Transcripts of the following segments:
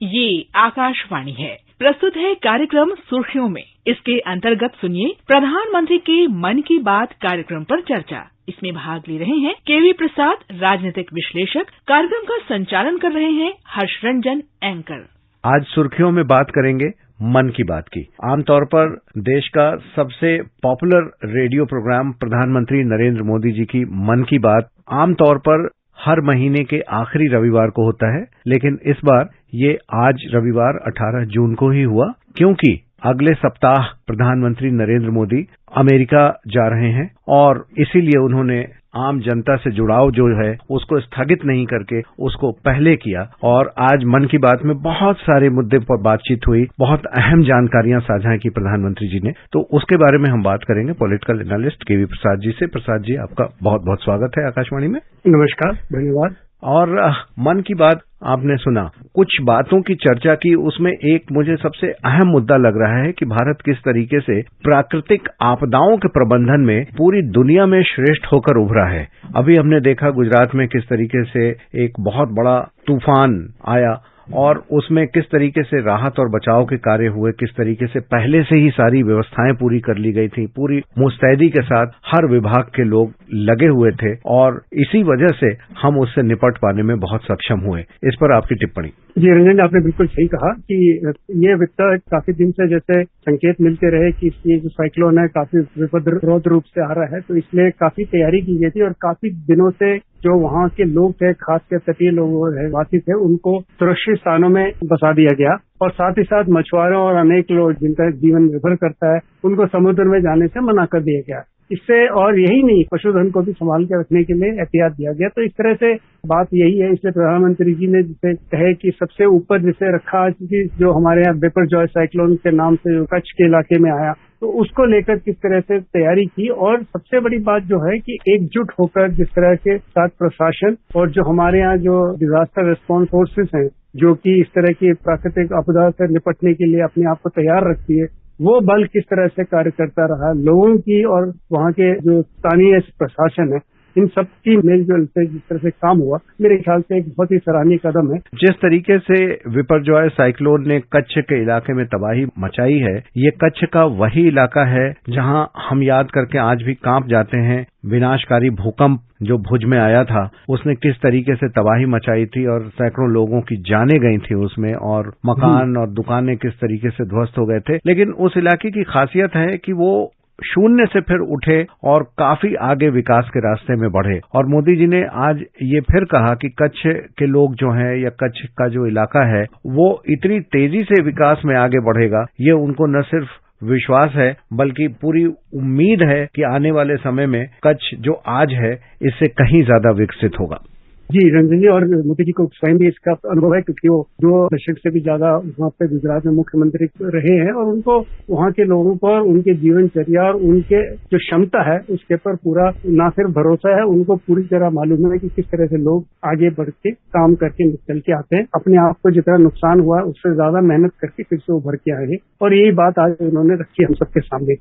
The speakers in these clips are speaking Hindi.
ये आकाशवाणी है। प्रस्तुत है कार्यक्रम सुर्खियों में। इसके अंतर्गत सुनिए प्रधानमंत्री के मन की बात कार्यक्रम पर चर्चा। इसमें भाग ले रहे हैं केवी प्रसाद, राजनीतिक विश्लेषक। कार्यक्रम का संचालन कर रहे हैं हर्षरंजन एंकर। आज सुर्खियों में बात करेंगे मन की बात की। आमतौर पर देश का सबसे पॉपुलर रेडियो प्रोग्राम प्रधानमंत्री नरेंद्र मोदी जी की मन की बात आमतौर पर हर महीने के आखिरी रविवार को होता है, लेकिन इस बार ये आज रविवार 18 जून को ही हुआ, क्योंकि अगले सप्ताह प्रधानमंत्री नरेंद्र मोदी अमेरिका जा रहे हैं और इसीलिए उन्होंने आम जनता से जुड़ाव जो है उसको स्थगित नहीं करके उसको पहले किया। और आज मन की बात में बहुत सारे मुद्दे पर बातचीत हुई, बहुत अहम जानकारियां साझा की प्रधानमंत्री जी ने, तो उसके बारे में हम बात करेंगे पॉलिटिकल एनालिस्ट केवी प्रसाद जी से। प्रसाद जी, आपका बहुत बहुत स्वागत है आकाशवाणी में। नमस्कार, धन्यवाद। और मन की बात आपने सुना, कुछ बातों की चर्चा की, उसमें एक मुझे सबसे अहम मुद्दा लग रहा है कि भारत किस तरीके से प्राकृतिक आपदाओं के प्रबंधन में पूरी दुनिया में श्रेष्ठ होकर उभरा है। अभी हमने देखा गुजरात में किस तरीके से एक बहुत बड़ा तूफान आया और उसमें किस तरीके से राहत और बचाव के कार्य हुए, किस तरीके से पहले से ही सारी व्यवस्थाएं पूरी कर ली गई थी, पूरी मुस्तैदी के साथ हर विभाग के लोग लगे हुए थे और इसी वजह से हम उससे निपट पाने में बहुत सक्षम हुए। इस पर आपकी टिप्पणी। जी रंजन, आपने बिल्कुल सही कहा कि ये विपदा काफी दिन से जैसे संकेत मिलते रहे कि ये जो साइक्लोन है काफी विपद रूप से आ रहा है, तो इसलिए काफी तैयारी की गई थी और काफी दिनों से जो वहाँ के लोग थे, खासकर तटीय लोग वासी थे, उनको सुरक्षित स्थानों में बसा दिया गया और साथ ही साथ मछुआरों और अनेक लोग जिनका जीवन निर्भर करता है उनको समुद्र में जाने से मना कर दिया गया। इससे और यही नहीं, पशुधन को भी संभाल के रखने के लिए एहतियात दिया गया। तो इस तरह से बात यही है, इसलिए प्रधानमंत्री जी ने जिसे कहे कि सबसे ऊपर जिसे रखा कि जो हमारे यहाँ बिपरजॉय साइक्लोन के नाम से जो कच्छ के इलाके में आया, तो उसको लेकर किस तरह से तैयारी की। और सबसे बड़ी बात जो है कि एकजुट होकर जिस तरह के साथ प्रशासन और जो हमारे यहाँ जो डिजास्टर रिस्पॉन्स फोर्सेस हैं, जो कि इस तरह की प्राकृतिक आपदा से निपटने के लिए अपने आप को तैयार रखती है, वो बल किस तरह से कार्य करता रहा, लोगों की और वहाँ के जो स्थानीय प्रशासन है, इन सब की मेलजोल से जिस तरह से काम हुआ, मेरे ख्याल से एक बहुत ही सराहनीय कदम है। जिस तरीके से विपरजॉय साइक्लोन ने कच्छ के इलाके में तबाही मचाई है, ये कच्छ का वही इलाका है जहां हम याद करके आज भी कांप जाते हैं। विनाशकारी भूकंप जो भुज में आया था, उसने किस तरीके से तबाही मचाई थी और सैकड़ों लोगों की जानें गई थी उसमें, और मकान और दुकानें किस तरीके से ध्वस्त हो गए थे। लेकिन उस इलाके की खासियत है कि वो शून्य से फिर उठे और काफी आगे विकास के रास्ते में बढ़े। और मोदी जी ने आज ये फिर कहा कि कच्छ के लोग जो हैं या कच्छ का जो इलाका है वो इतनी तेजी से विकास में आगे बढ़ेगा, ये उनको न सिर्फ विश्वास है बल्कि पूरी उम्मीद है कि आने वाले समय में कच्छ जो आज है इससे कहीं ज्यादा विकसित होगा। जी रंजन जी, और मोदी जी को स्वयं भी इसका अनुभव है क्योंकि वो 2 दशक से भी ज्यादा वहाँ पे गुजरात में मुख्यमंत्री रहे हैं और उनको वहाँ के लोगों पर उनके जीवनचर्या और उनके जो क्षमता है उसके पर पूरा न सिर्फ भरोसा है, उनको पूरी तरह मालूम है कि किस तरह से लोग आगे बढ़ के काम करके निकल के आते हैं, अपने आप को जितना नुकसान हुआ उससे ज्यादा मेहनत करके फिर से उभर के आए। और यही बात आज उन्होंने रखी हम सबके सामने।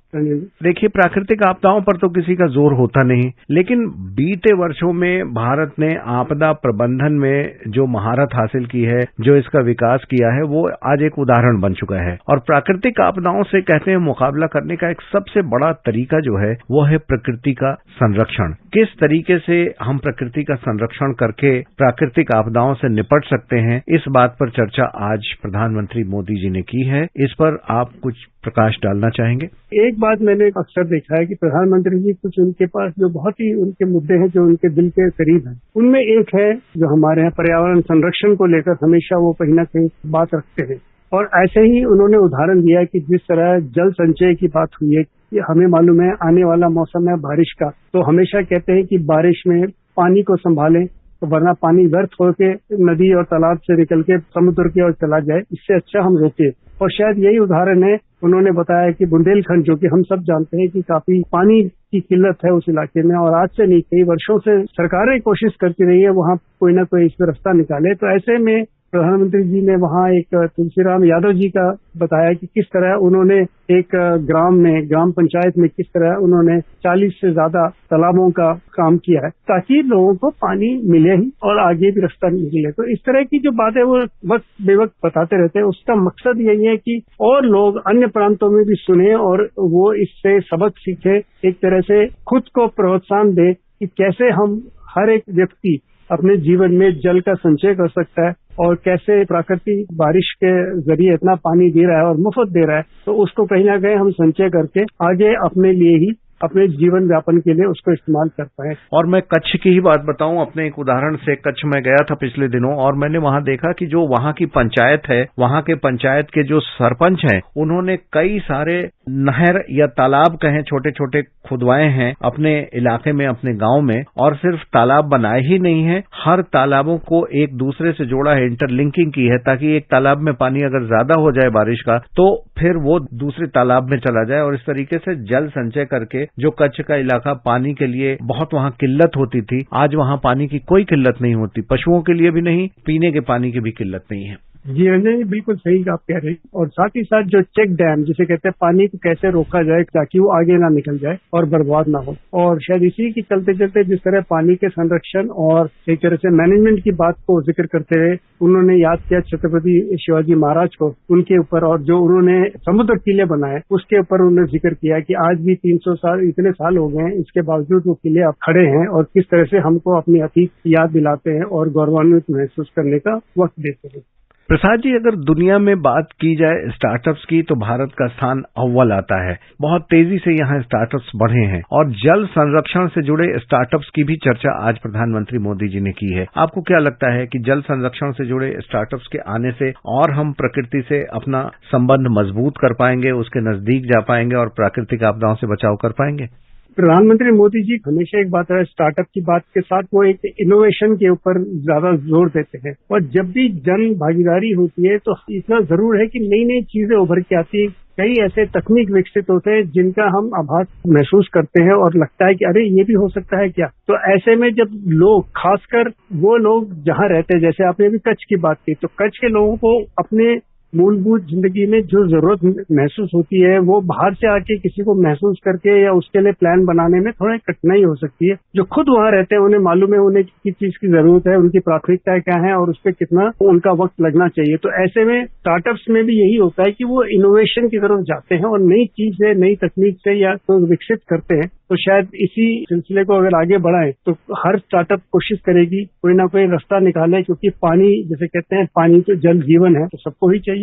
देखिए, प्राकृतिक आपदाओं पर तो किसी का जोर होता नहीं, लेकिन बीते वर्षों में भारत ने आपदा प्रबंधन में जो महारत हासिल की है, जो इसका विकास किया है, वो आज एक उदाहरण बन चुका है। और प्राकृतिक आपदाओं से कहते हैं मुकाबला करने का एक सबसे बड़ा तरीका जो है वो है प्रकृति का संरक्षण। किस तरीके से हम प्रकृति का संरक्षण करके प्राकृतिक आपदाओं से निपट सकते हैं, इस बात पर चर्चा आज प्रधानमंत्री मोदी जी ने की है। इस पर आप कुछ प्रकाश डालना चाहेंगे? एक बात मैंने अक्सर देखा है कि प्रधानमंत्री जी कुछ उनके पास जो बहुत ही उनके मुद्दे हैं जो उनके दिल के करीब हैं, उनमें एक है जो हमारे यहाँ पर्यावरण संरक्षण को लेकर हमेशा वो कहीं ना कहीं बात रखते हैं। और ऐसे ही उन्होंने उदाहरण दिया कि जिस तरह जल संचय की बात हुई है कि हमें मालूम है आने वाला मौसम है बारिश का, तो हमेशा कहते हैं कि बारिश में पानी को संभालें, तो वरना पानी व्यर्थ होकर नदी और तालाब से निकल के समुद्र की ओर चला जाए, इससे अच्छा हम रोके। और शायद यही उदाहरण है, उन्होंने बताया कि बुंदेलखंड, जो कि हम सब जानते हैं कि काफी पानी की किल्लत है उस इलाके में और आज से नहीं कई वर्षों से सरकारें कोशिश करती रही है वहां कोई ना कोई इस पर रास्ता निकाले। तो ऐसे में प्रधानमंत्री जी ने वहाँ एक तुलसीराम यादव जी का बताया कि किस तरह उन्होंने एक ग्राम पंचायत में किस तरह उन्होंने 40 से ज्यादा तालाबों का काम किया है ताकि लोगों को पानी मिले ही और आगे भी रास्ता निकले। तो इस तरह की जो बातें वो वक्त बेवक्त बताते रहते हैं, उसका मकसद यही है कि और लोग अन्य प्रांतों में भी सुने और वो इससे सबक सीखे, एक तरह से खुद को प्रोत्साहन दे कि कैसे हम हर एक व्यक्ति अपने जीवन में जल का संचय कर सकता है और कैसे प्राकृतिक बारिश के जरिए इतना पानी दे रहा है और मुफ्त दे रहा है, तो उसको कहीं ना कहीं हम संचय करके आगे अपने लिए ही अपने जीवन व्यापन के लिए उसको इस्तेमाल कर पाए। और मैं कच्छ की ही बात बताऊं अपने एक उदाहरण से। कच्छ में गया था पिछले दिनों और मैंने वहां देखा कि जो वहां की पंचायत है, वहां के पंचायत के जो सरपंच हैं, उन्होंने कई सारे नहर या तालाब कहें छोटे छोटे खुदवाए हैं अपने इलाके में, अपने गांव में। और सिर्फ तालाब बनाए ही नहीं है, हर तालाबों को एक दूसरे से जोड़ा है, इंटरलिंकिंग की है, ताकि एक तालाब में पानी अगर ज्यादा हो जाए बारिश का तो फिर वो दूसरे तालाब में चला जाए। और इस तरीके से जल संचय करके जो कच्छ का इलाका पानी के लिए बहुत वहां किल्लत होती थी, आज वहां पानी की कोई किल्लत नहीं होती, पशुओं के लिए भी नहीं, पीने के पानी की भी किल्लत नहीं है। जी रंजन जी, बिल्कुल सही आप कह रहे हैं। और साथ ही साथ जो चेक डैम जिसे कहते हैं, पानी को कैसे रोका जाए ताकि वो आगे ना निकल जाए और बर्बाद ना हो। और शायद इसी की चलते चलते जिस तरह पानी के संरक्षण और एक तरह से मैनेजमेंट की बात को जिक्र करते हुए उन्होंने याद किया छत्रपति शिवाजी महाराज को, उनके ऊपर, और जो उन्होंने समुद्र किले बनाए उसके ऊपर उन्होंने जिक्र किया कि आज भी 300 साल इतने साल हो गए हैं, इसके बावजूद वो किले अब खड़े हैं और किस तरह से हमको अपनी अतीत याद दिलाते हैं और गौरवान्वित महसूस करने का वक्त देते हैं। प्रसाद जी, अगर दुनिया में बात की जाए स्टार्टअप्स की तो भारत का स्थान अव्वल आता है। बहुत तेजी से यहाँ स्टार्टअप्स बढ़े हैं और जल संरक्षण से जुड़े स्टार्टअप्स की भी चर्चा आज प्रधानमंत्री मोदी जी ने की है। आपको क्या लगता है कि जल संरक्षण से जुड़े स्टार्टअप्स के आने से और हम प्रकृति से अपना संबंध मजबूत कर पाएंगे, उसके नजदीक जा पाएंगे और प्राकृतिक आपदाओं से बचाव कर पाएंगे? प्रधानमंत्री मोदी जी हमेशा एक बात है, स्टार्टअप की बात के साथ वो एक इनोवेशन के ऊपर ज्यादा जोर देते हैं। और जब भी जन भागीदारी होती है तो इतना जरूर है कि नई नई चीजें उभर के आती है, कई ऐसे तकनीक विकसित होते हैं जिनका हम आभास महसूस करते हैं और लगता है कि अरे ये भी हो सकता है क्या। तो ऐसे में जब लोग, खासकर वो लोग जहाँ रहते हैं, जैसे आपने अभी कच्छ की बात की, तो कच्छ के लोगों को अपने मूलभूत जिंदगी में जो जरूरत महसूस होती है वो बाहर से आके किसी को महसूस करके या उसके लिए प्लान बनाने में थोड़ा कठिनाई हो सकती है। जो खुद वहां रहते हैं उन्हें मालूम है उन्हें किस चीज की जरूरत है, उनकी प्राथमिकताएं क्या है और उस पर कितना उनका वक्त लगना चाहिए। तो ऐसे में स्टार्टअप्स में भी यही होता है कि वो इनोवेशन की तरफ जाते हैं और नई चीज से, नई तकनीक से या तो विकसित करते हैं। तो शायद इसी सिलसिले को अगर आगे बढ़ाएं तो हर स्टार्टअप कोशिश करेगी कोई ना कोई रास्ता निकाले, क्योंकि पानी, जैसे कहते हैं, पानी तो जल जीवन है, तो सबको ही चाहिए।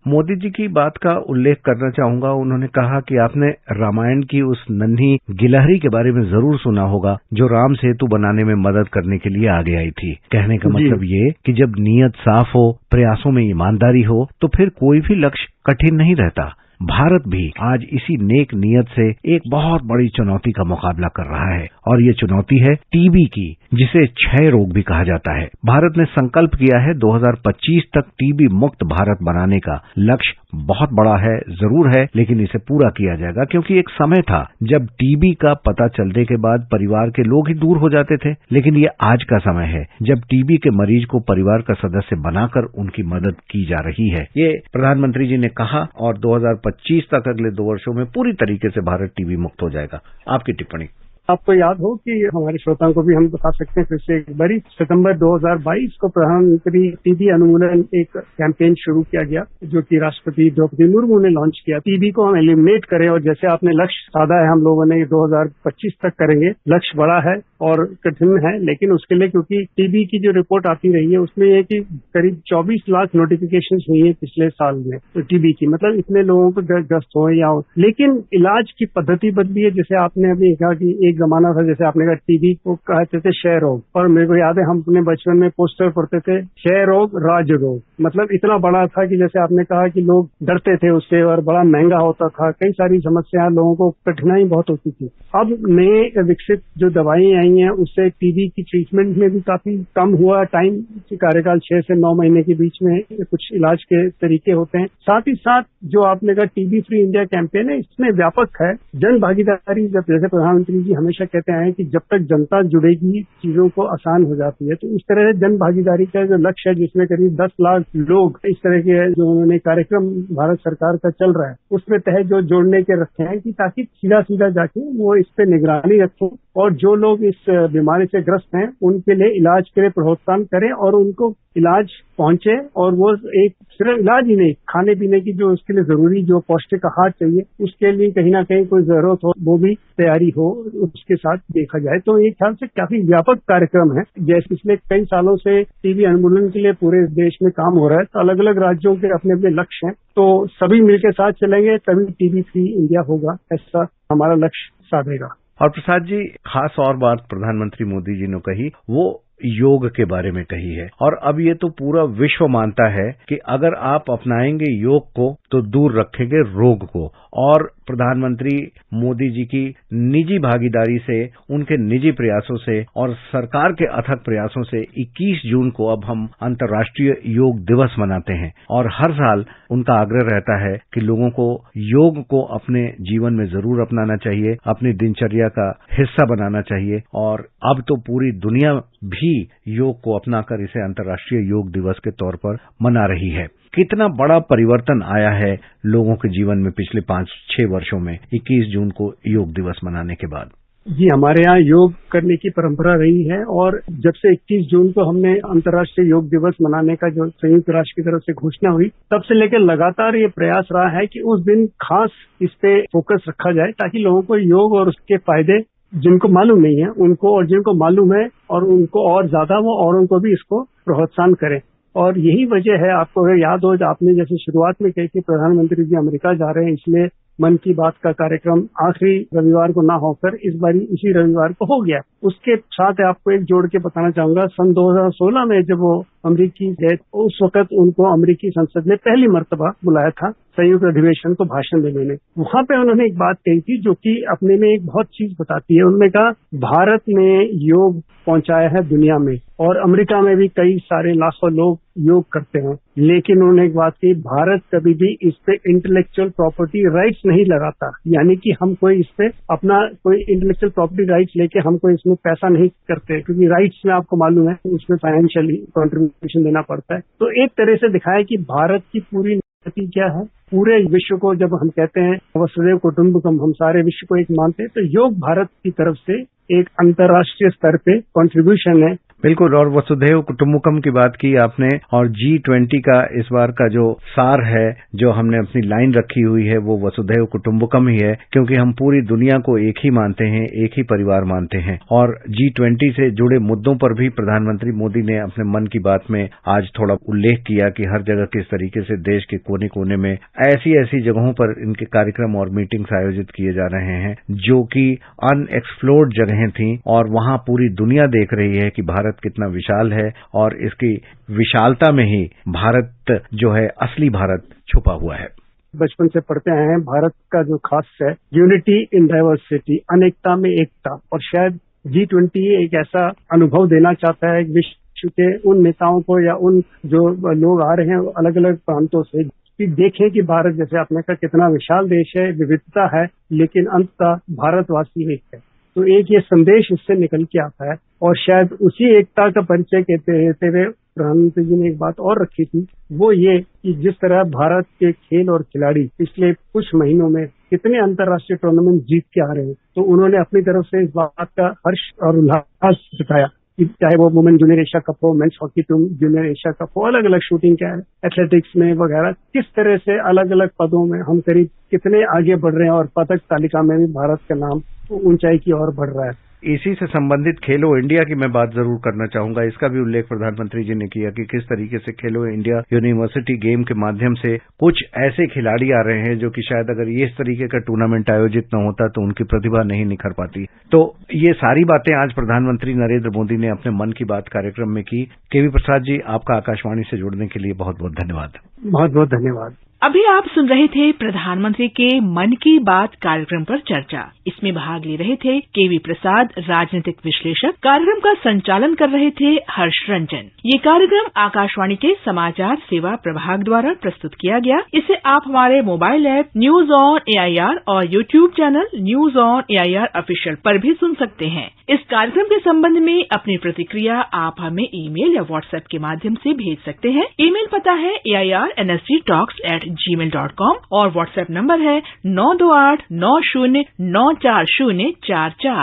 मोदी जी की बात का उल्लेख करना चाहूंगा। उन्होंने कहा कि आपने रामायण की उस नन्ही गिलहरी के बारे में जरूर सुना होगा जो राम सेतु बनाने में मदद करने के लिए आगे आई थी। कहने का मतलब ये कि जब नीयत साफ हो, प्रयासों में ईमानदारी हो, तो फिर कोई भी लक्ष्य कठिन नहीं रहता। भारत भी आज इसी नेक नियत से एक बहुत बड़ी चुनौती का मुकाबला कर रहा है और ये चुनौती है टीबी की, जिसे क्षय रोग भी कहा जाता है। भारत ने संकल्प किया है 2025 तक टीबी मुक्त भारत बनाने का। लक्ष्य बहुत बड़ा है, जरूर है, लेकिन इसे पूरा किया जाएगा, क्योंकि एक समय था जब टीबी का पता चलने के बाद परिवार के लोग ही दूर हो जाते थे, लेकिन ये आज का समय है जब टीबी के मरीज को परिवार का सदस्य बनाकर उनकी मदद की जा रही है। ये प्रधानमंत्री जी ने कहा और 2025 तक, अगले 2 वर्षों में पूरी तरीके से भारत टीबी मुक्त हो जाएगा। आपकी टिप्पणी? आपको याद हो कि हमारे श्रोताओं को भी हम बता सकते हैं फिर से एक बारी, सितंबर 2022 को प्रधानमंत्री टीबी उन्मूलन एक कैंपेन शुरू किया गया जो कि राष्ट्रपति द्रौपदी मुर्मू ने लॉन्च किया। टीबी को हम एलिमिनेट करें, और जैसे आपने लक्ष्य साधा है, हम लोगों ने 2025 तक करेंगे। लक्ष्य बड़ा है और कठिन है, लेकिन उसके लिए, क्योंकि टीबी की जो रिपोर्ट आती रही है उसमें यह कि करीब 24 लाख नोटिफिकेशन हुई है पिछले साल में, तो टीबी की, मतलब इतने लोगों को ग्रस्त हो या हो। लेकिन इलाज की पद्धति बदली है। जैसे आपने अभी कहा कि एक जमाना था, जैसे आपने कहा टीबी को कहते थे क्षय रोग, और मेरे को याद है हम अपने बचपन में पोस्टर पढ़ते थे क्षय रोग राज रोग, मतलब इतना बड़ा था कि जैसे आपने कहा कि लोग डरते थे उससे और बड़ा महंगा होता था, कई सारी समस्याएं, लोगों को कठिनाई बहुत होती थी। अब नए विकसित जो दवाएं आई रही हैं, उससे टीबी की ट्रीटमेंट में भी काफी कम हुआ टाइम। कार्यकाल 6 से 9 महीने के बीच में कुछ इलाज के तरीके होते हैं। साथ ही साथ जो आपने कहा टीबी फ्री इंडिया कैंपेन है, इसमें व्यापक है जन भागीदारी। जब जैसे प्रधानमंत्री जी हमेशा कहते हैं कि जब तक जनता जुड़ेगी चीजों को आसान हो जाती है, तो इस तरह जन भागीदारी का जो लक्ष्य है, जिसमें करीब 10 लाख लोग इस तरह के जो उन्होंने कार्यक्रम भारत सरकार का चल रहा है उसमें तहत जो जोड़ने के रखे हैं कि ताकि सीधा जाके वो इस पे निगरानी रखें और जो लोग इस बीमारी से ग्रस्त हैं उनके लिए इलाज के लिए प्रोत्साहन करें और उनको इलाज पहुंचे। और वो एक सिर्फ इलाज ही नहीं, खाने पीने की जो उसके लिए जरूरी जो पौष्टिक आहार चाहिए उसके लिए कहीं ना कहीं कोई जरूरत हो वो भी तैयारी हो, उसके साथ देखा जाए। तो ये ख्याल से काफी व्यापक कार्यक्रम है। जैसे पिछले कई सालों से टीबी उन्मूलन के लिए पूरे देश में काम हो रहा है, तो अलग अलग राज्यों के अपने अपने लक्ष्य हैं, तो सभी मिलकर साथ चलेंगे तभी टीबी फ्री इंडिया होगा, ऐसा हमारा लक्ष्य साधेगा। और प्रसाद जी, खास और बात प्रधानमंत्री मोदी जी ने कही वो योग के बारे में कही है, और अब ये तो पूरा विश्व मानता है कि अगर आप अपनाएंगे योग को तो दूर रखेंगे रोग को। और प्रधानमंत्री मोदी जी की निजी भागीदारी से, उनके निजी प्रयासों से और सरकार के अथक प्रयासों से 21 जून को अब हम अंतर्राष्ट्रीय योग दिवस मनाते हैं। और हर साल उनका आग्रह रहता है कि लोगों को योग को अपने जीवन में जरूर अपनाना चाहिए, अपनी दिनचर्या का हिस्सा बनाना चाहिए। और अब तो पूरी दुनिया भी योग को अपनाकर इसे अंतर्राष्ट्रीय योग दिवस के तौर पर मना रही है। कितना बड़ा परिवर्तन आया है लोगों के जीवन में पिछले 5-6 वर्षों में 21 जून को योग दिवस मनाने के बाद। जी, हमारे यहाँ योग करने की परंपरा रही है और जब से 21 जून को हमने अंतर्राष्ट्रीय योग दिवस मनाने का जो संयुक्त राष्ट्र की तरफ से घोषणा हुई, तब से लेकर लगातार ये प्रयास रहा है कि उस दिन खास इस पे फोकस रखा जाए ताकि लोगों को योग और उसके फायदे जिनको मालूम नहीं है उनको, और जिनको मालूम है और उनको और ज्यादा, वो औरों को भी इसको प्रोत्साहन करें। और यही वजह है, आपको अगर याद हो, आपने जैसे शुरुआत में कही कि प्रधानमंत्री जी अमेरिका जा रहे हैं, इसलिए मन की बात का कार्यक्रम आखिरी रविवार को ना होकर इस बारी इसी रविवार को हो गया। उसके साथ आपको एक जोड़ के बताना चाहूंगा, सन 2016 में जब वो अमेरिकी गए, उस वक्त उनको अमेरिकी संसद ने पहली मर्तबा बुलाया था संयुक्त अधिवेशन को भाषण देने में। वहां पे उन्होंने एक बात कही थी जो कि अपने में एक बहुत चीज बताती है। उन्होंने कहा भारत ने योग पहुंचाया है दुनिया में, और अमेरिका में भी कई सारे लाखों लोग योग करते हैं, लेकिन उन्होंने एक बात कही, भारत कभी भी इस पे इंटेलेक्चुअल प्रॉपर्टी राइट्स नहीं लगाता। यानी कि हम कोई इस पे अपना कोई इंटेलेक्चुअल प्रॉपर्टी राइट्स लेके हम कोई इसमें पैसा नहीं करते, क्योंकि राइट्स में आपको मालूम है उसमें फाइनेंशियली कंट्रीब्यूशन देना पड़ता है। तो एक तरह से दिखाया कि भारत की पूरी नीति क्या है। पूरे विश्व को जब हम कहते हैं वसुधैव कुटुंबकम, हम सारे विश्व को एक मानते हैं, तो योग भारत की तरफ से एक अंतर्राष्ट्रीय स्तर पे कंट्रीब्यूशन है। बिल्कुल, और वसुधैव कुटुंबकम की बात की आपने, और G20 का इस बार का जो सार है, जो हमने अपनी लाइन रखी हुई है, वो वसुधैव कुटुंबकम ही है, क्योंकि हम पूरी दुनिया को एक ही मानते हैं, एक ही परिवार मानते हैं। और G20 से जुड़े मुद्दों पर भी प्रधानमंत्री मोदी ने अपने मन की बात में आज थोड़ा उल्लेख किया कि हर जगह किस तरीके से देश के कोने कोने में ऐसी ऐसी जगहों पर इनके कार्यक्रम और मीटिंग्स आयोजित किए जा रहे हैं जो कि अनएक्सप्लोर्ड जगहें थी, और वहां पूरी दुनिया देख रही है कि भारत कितना विशाल है, और इसकी विशालता में ही भारत जो है, असली भारत छुपा हुआ है। बचपन से पढ़ते आए हैं, भारत का जो खास है यूनिटी इन डाइवर्सिटी, अनेकता में एकता। और शायद G20 एक ऐसा अनुभव देना चाहता है विश्व के उन नेताओं को या उन जो लोग आ रहे हैं अलग अलग प्रांतों से, कि देखें कि भारत, जैसे आपने कहा, कितना विशाल देश है, विविधता है, लेकिन अंततः भारतवासी एक है। तो एक ये संदेश इससे निकल के आता है। और शायद उसी एकता का परिचय कहते हुए प्रधानमंत्री जी ने एक बात और रखी थी, वो ये कि जिस तरह भारत के खेल और खिलाड़ी पिछले कुछ महीनों में कितने अंतर्राष्ट्रीय टूर्नामेंट जीत के आ रहे हैं, तो उन्होंने अपनी तरफ से इस बात का हर्ष और उल्लास जताया कि चाहे वो वुमेन जूनियर एशिया कप हो, men's hockey junior Asia cup हो, अलग अलग शूटिंग क्या है, एथलेटिक्स में वगैरह, किस तरह से अलग अलग पदों में हम करीब कितने आगे बढ़ रहे हैं, और पदक तालिका में भी भारत का नाम ऊंचाई की ओर बढ़ रहा है। इसी से संबंधित खेलो इंडिया की मैं बात जरूर करना चाहूंगा। इसका भी उल्लेख प्रधानमंत्री जी ने किया कि किस तरीके से खेलो इंडिया यूनिवर्सिटी गेम के माध्यम से कुछ ऐसे खिलाड़ी आ रहे हैं जो कि शायद अगर ये इस तरीके का टूर्नामेंट आयोजित न होता तो उनकी प्रतिभा नहीं निखर पाती। तो ये सारी बातें आज प्रधानमंत्री नरेंद्र मोदी ने अपने मन की बात कार्यक्रम में की। केवी प्रसाद जी, आपका आकाशवाणी से जुड़ने के लिए बहुत बहुत धन्यवाद। बहुत बहुत धन्यवाद। अभी आप सुन रहे थे प्रधानमंत्री के मन की बात कार्यक्रम पर चर्चा। इसमें भाग ले रहे थे केवी प्रसाद, राजनीतिक विश्लेषक। कार्यक्रम का संचालन कर रहे थे हर्ष रंजन। ये कार्यक्रम आकाशवाणी के समाचार सेवा प्रभाग द्वारा प्रस्तुत किया गया। इसे आप हमारे mobile app news on AIR और YouTube channel news on AIR official पर भी सुन सकते हैं। इस कार्यक्रम के संबंध में अपनी प्रतिक्रिया आप हमें ईमेल या व्हाट्सएप के माध्यम से भेज सकते हैं। ईमेल पता है AIRNSGtalks@gmail.com और व्हाट्सएप नंबर है 92890940444।